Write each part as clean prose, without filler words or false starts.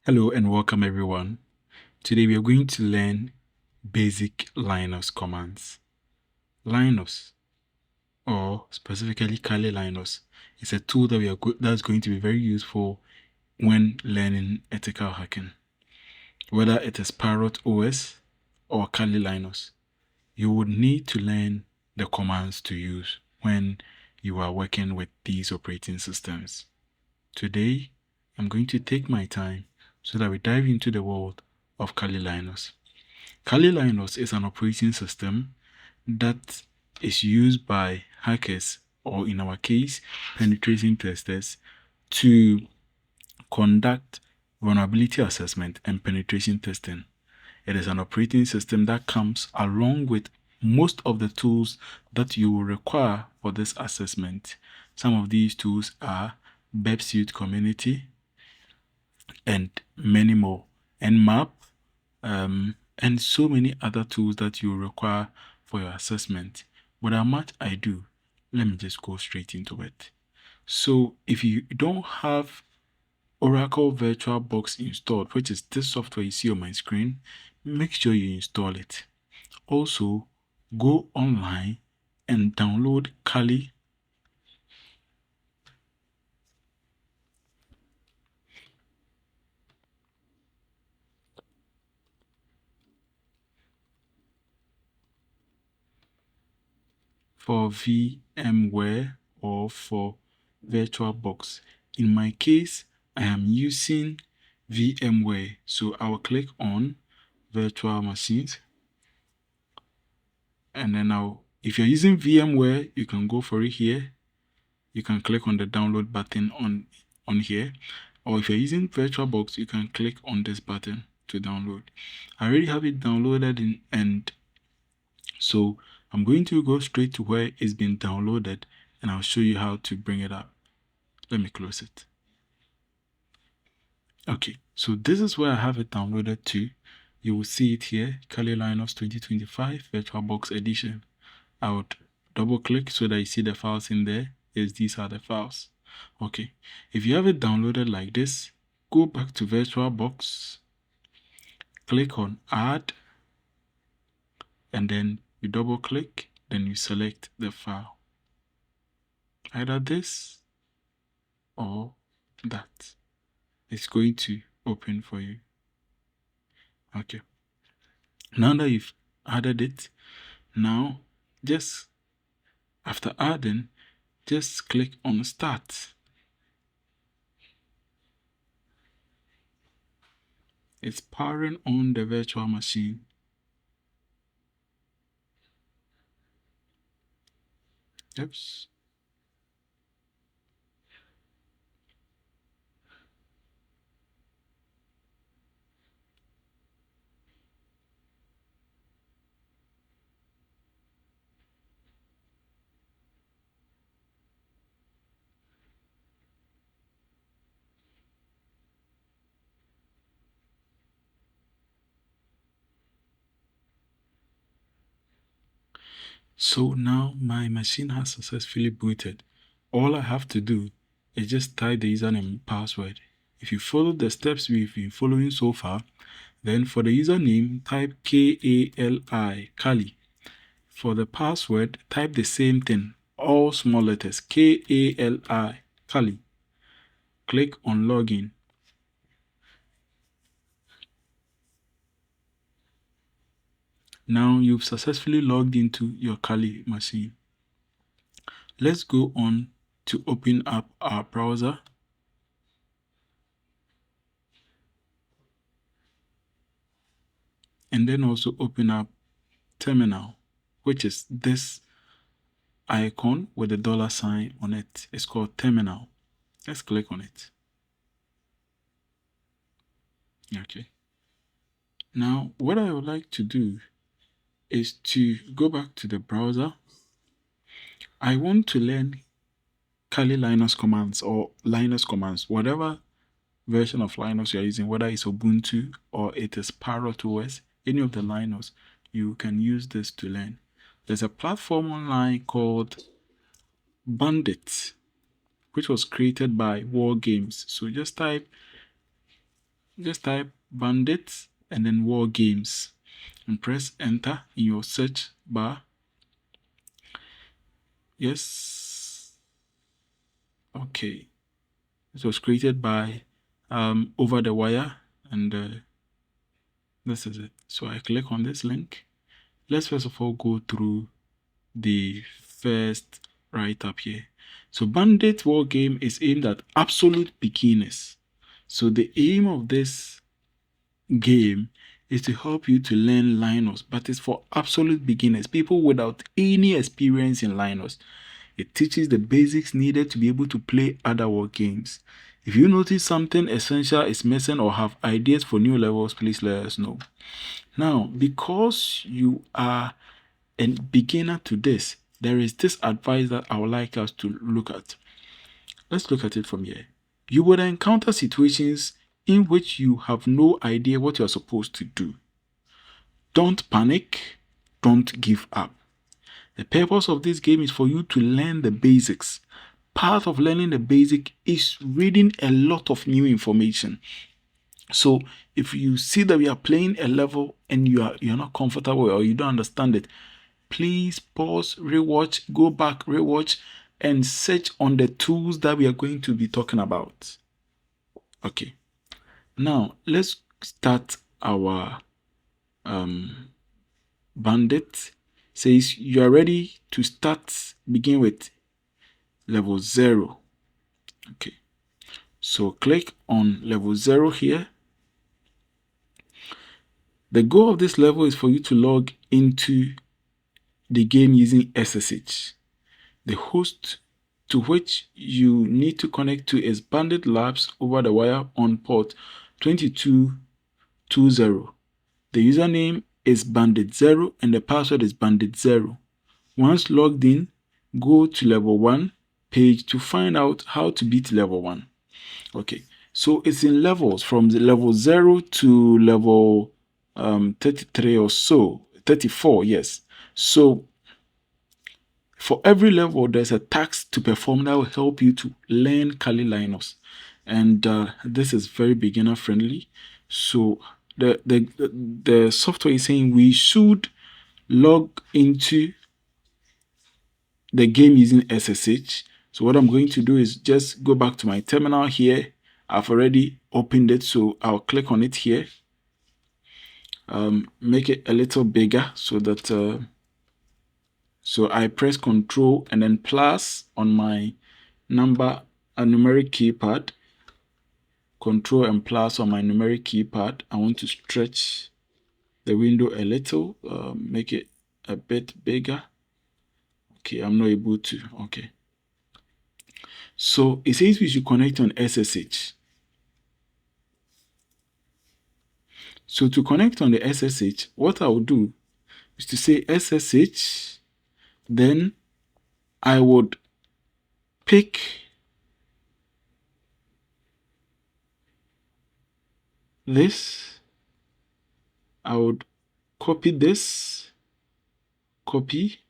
Hello and welcome everyone. Today we are going to learn basic Linux commands. Linux, or specifically Kali Linux, is a tool that that's going to be very useful when learning ethical hacking. Whether it is Parrot OS or Kali Linux, you would need to learn the commands to use when you are working with these operating systems. Today, I'm going to take my time so that we dive into the world of Kali Linux. Kali Linux is an operating system that is used by hackers, or in our case, penetration testers, to conduct vulnerability assessment and penetration testing. It is an operating system that comes along with most of the tools that you will require for this assessment. Some of these tools are Suite Community and many more, Nmap, and so many other tools that you require for your assessment. Without much ado, let me just go straight into it. So if you don't have Oracle VirtualBox installed, which is this software you see on my screen, make sure you install it. Also, go online and download Kali for VMware or for VirtualBox. In my case, I am using VMware, so I will click on virtual machines, and then if you're using VMware, you can go for it here. You can click on the download button on here, or if you're using VirtualBox, you can click on this button to download. I already have it downloaded and so I'm going to go straight to where it's been downloaded, and I'll show you how to bring it up. Let me close it. Okay, so this is where I have it downloaded to. You will see it here, Kali Linux 2025 VirtualBox Edition. I would double click so that you see the files in there. Yes, these are the files. Okay, if you have it downloaded like this, go back to VirtualBox, click on Add, and then you double click, then you select the file. Either this or that. It's going to open for you. Okay. Now that you've added it, now just after adding, just click on Start. It's powering on the virtual machine. Oops. So now my machine has successfully booted. All I have to do is just type the username and password. If you follow the steps we've been following so far, then for the username, type Kali, Kali. For the password, type the same thing, all small letters, Kali, Kali. Click on Login. Now you've successfully logged into your Kali machine. Let's go on to open up our browser. And then also open up Terminal, which is this icon with the $sign on it. It's called Terminal. Let's click on it. Okay. Now, what I would like to do is to go back to the browser. I want to learn Kali Linux commands or Linux commands, whatever version of Linux you're using, whether it's Ubuntu or it is Parrot OS, any of the Linux, you can use this to learn. There's a platform online called Bandit, which was created by Wargames. So just type just type bandit and then war games and press enter in your search bar. Yes. Okay. It was created by OverTheWire, and this is it. So I click on this link. Let's first of all go through the first write-up here. So Bandit War Game is aimed at absolute beginners. So the aim of this game is to help you to learn Linux, but it's for absolute beginners, people without any experience in Linux. It teaches the basics needed to be able to play other war games. If you notice something essential is missing or have ideas for new levels, please let us know. Now, because you are a beginner to this, there is this advice that I would like us to look at. Let's look at it from here. You would encounter situations in which you have no idea what you are supposed to do. Don't panic. Don't give up. The purpose of this game is for you to learn the basics. Part of learning the basic is reading a lot of new information. So if you see that we are playing a level and you're not comfortable or you don't understand it, please pause, rewatch, go back, rewatch, and search on the tools that we are going to be talking about. Okay. Now let's start our bandit. Says you are ready to start. Begin with level 0. Okay. So click on level 0 here. The goal of this level is for you to log into the game using SSH. The host to which you need to connect to is Bandit Labs over the wire on port 2220. The username is Bandit0 and the password is Bandit0. Once logged in, go to level 1 page to find out how to beat level 1. Okay, so it's in levels from the level 0 to level 33 or so, 34, yes. So for every level, there's a task to perform that will help you to learn Kali Linux. And this is very beginner friendly. So the software is saying we should log into the game using SSH. So what I'm going to do is just go back to my terminal here. I've already opened it, so I'll click on it here. Make it a little bigger so that so I press Control and then plus on my numeric keypad. Control and plus on my numeric keypad. I want to stretch the window a little, make it a bit bigger. Okay, I'm not able to. Okay. So it says we should connect on SSH. So to connect on the SSH, what I will do is to say SSH, then I would pick this, I would copy this, copy.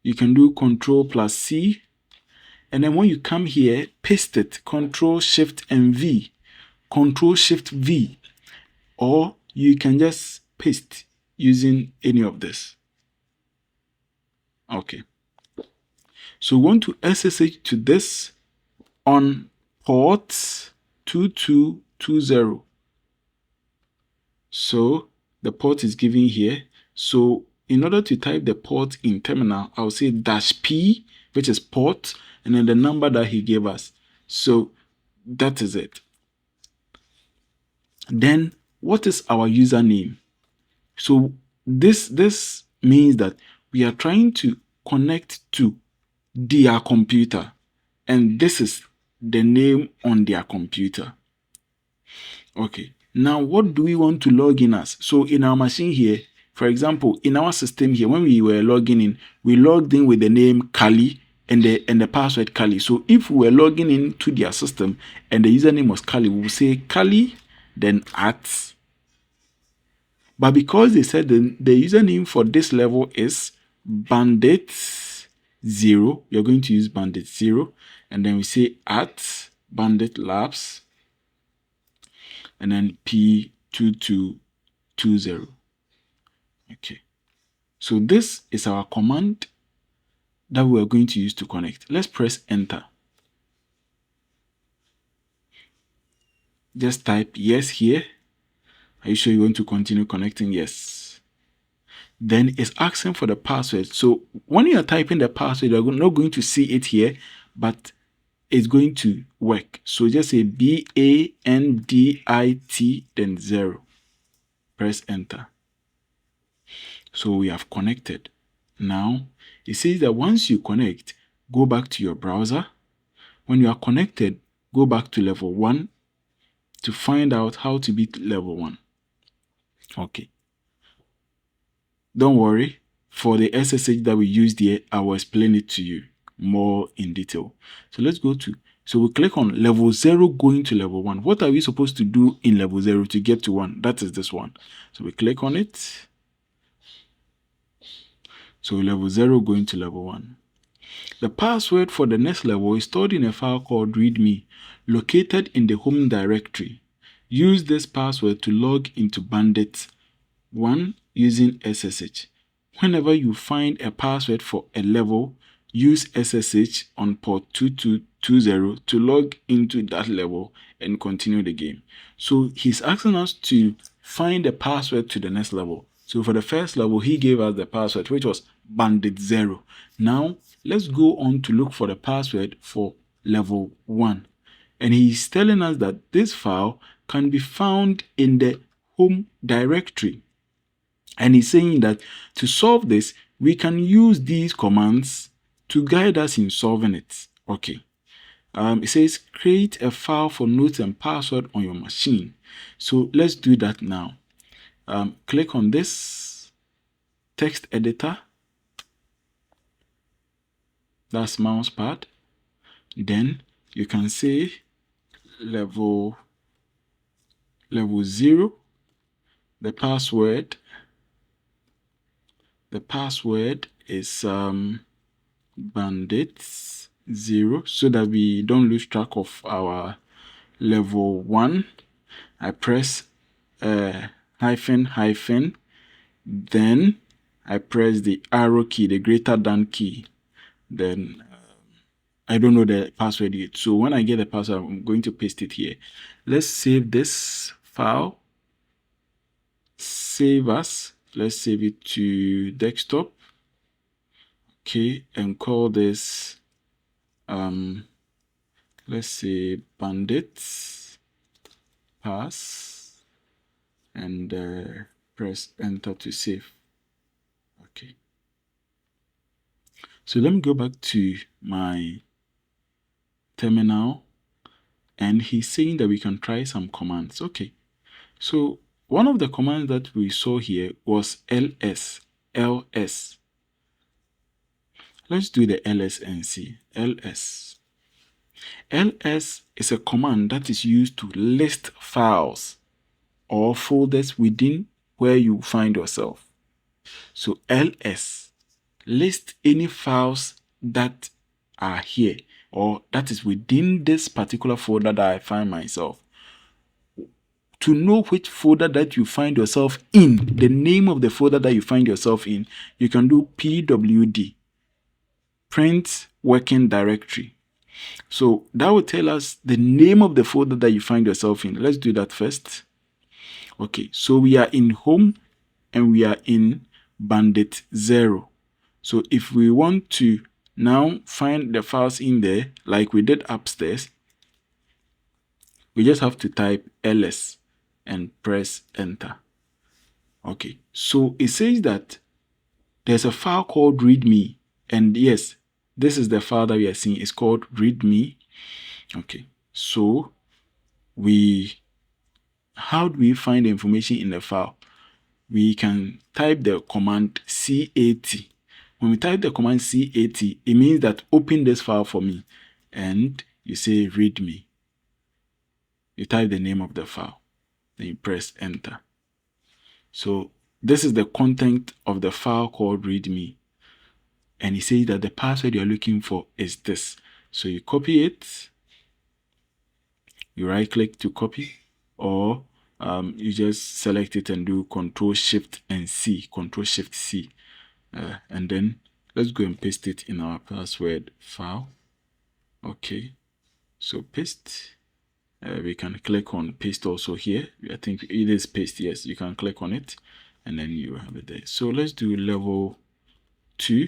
You can do Control plus C, and then when you come here, paste it, Control Shift and V, Control Shift V, or you can just paste using any of this. Okay. So we want to SSH to this on port 2220. So the port is given here. So in order to type the port in terminal, I'll say -P, which is port, and then the number that he gave us. So that is it. Then what is our username? So this means that we are trying to connect to their computer, and this is the name on their computer. Okay, now what do we want to log in as? So in our machine here, for example, in our system here, when we were logging in, we logged in with the name Kali and the password Kali. So if we were logging into their system and the username was Kali, we will say Kali then @ but because they said the username for this level is bandit0, we are going to use bandit0, and then we say @ bandit labs, and then P2220. Okay, so this is our command that we are going to use to connect. Let's press enter. Just type yes here. Are you sure you want to continue connecting? Yes. Then it's asking for the password. So when you are typing the password, you're not going to see it here, but it's going to work. So just say BANDIT, then 0. Press enter. So we have connected. Now, it says that once you connect, go back to your browser. When you are connected, go back to level 1 to find out how to beat level 1. Okay. Don't worry. For the SSH that we used here, I will explain it to you more in detail. So let's go to, so we click on level 0 going to level 1. What are we supposed to do in level 0 to get to 1? That is this one. So we click on it. So level 0 going to level 1. The password for the next level is stored in a file called readme, located in the home directory. Use this password to log into Bandit 1 using SSH. Whenever you find a password for a level, use SSH on port 2220 to log into that level and continue the game. So he's asking us to find a password to the next level. So for the first level, he gave us the password, which was Bandit 0. Now, let's go on to look for the password for level 1. And he's telling us that this file can be found in the home directory. And he's saying that to solve this, we can use these commands to guide us in solving it. Okay. It says create a file for notes and password on your machine. So let's do that now. Click on this text editor. That's mouse pad. Then you can say level 0. The password is bandit 0, so that we don't lose track of our level 1. I press hyphen, then I press the arrow key, the greater than key. Then I don't know the password yet. So when I get the password, I'm going to paste it here. Let's save this file. Save as. Let's save it to desktop. Okay, and call this let's say bandit pass, and press enter to save. Okay, so let me go back to my terminal, and he's saying that we can try some commands. Okay, so one of the commands that we saw here was ls. Let's do the ls and see. ls is a command that is used to list files or folders within where you find yourself. So ls list any files that are here or that is within this particular folder that I find myself. To know which folder that you find yourself in, the name of the folder that you find yourself in, you can do pwd, print working directory. So that will tell us the name of the folder that you find yourself in. Let's do that first. Okay, so we are in home and we are in bandit 0. So if we want to now find the files in there like we did upstairs, we just have to type ls and press enter. Okay, so it says that there's a file called readme, and yes, this is the file that we are seeing. It's called readme. Okay, so how do we find the information in the file? We can type the command cat. When we type the command cat, it means that open this file for me, and you say readme. You type the name of the file, then you press enter. So this is the content of the file called readme, and it says that the password you're looking for is this. So you copy it, you right click to copy, or you just select it and do Control Shift and C, Control Shift C, and then let's go and paste it in our password file. Okay, so paste. We can click on paste also here. I think it is paste. Yes, you can click on it and then you have it there. So let's do level 2.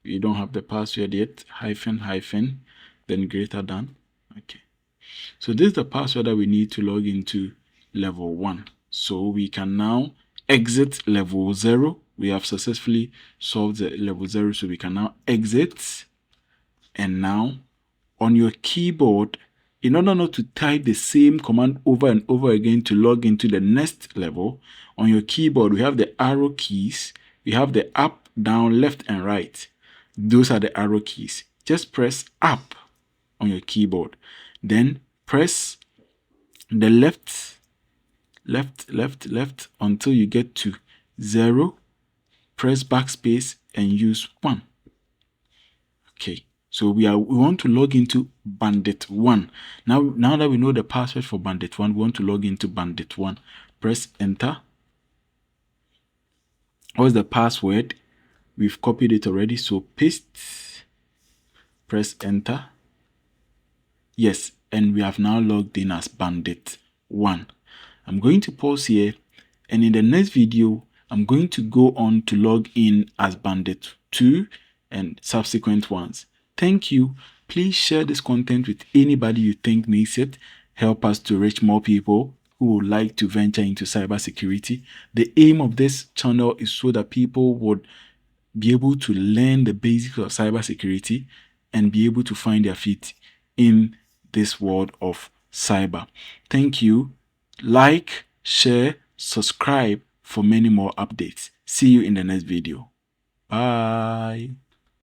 You don't have the password yet, hyphen, then greater than. Okay, so this is the password that we need to log into level 1. So we can now exit level 0. We have successfully solved the level 0, so we can now exit. And now on your keyboard, in order not to type the same command over and over again to log into the next level, on your keyboard we have the arrow keys, we have the up, down, left and right. Those are the arrow keys. Just press up on your keyboard, then press the left until you get to 0, press backspace and use 1. Okay, so we want to log into Bandit 1. Now that we know the password for Bandit 1, we want to log into Bandit 1. Press enter. What's the password? We've copied it already, so paste, press enter. Yes, and we have now logged in as Bandit 1. I'm going to pause here, and in the next video I'm going to go on to log in as Bandit 2 and subsequent ones. Thank you. Please share this content with anybody you think needs it. Help us to reach more people who would like to venture into cybersecurity. The aim of this channel is so that people would be able to learn the basics of cybersecurity and be able to find their feet in this world of cyber. Thank you. Like, share, subscribe for many more updates. See you in the next video. Bye.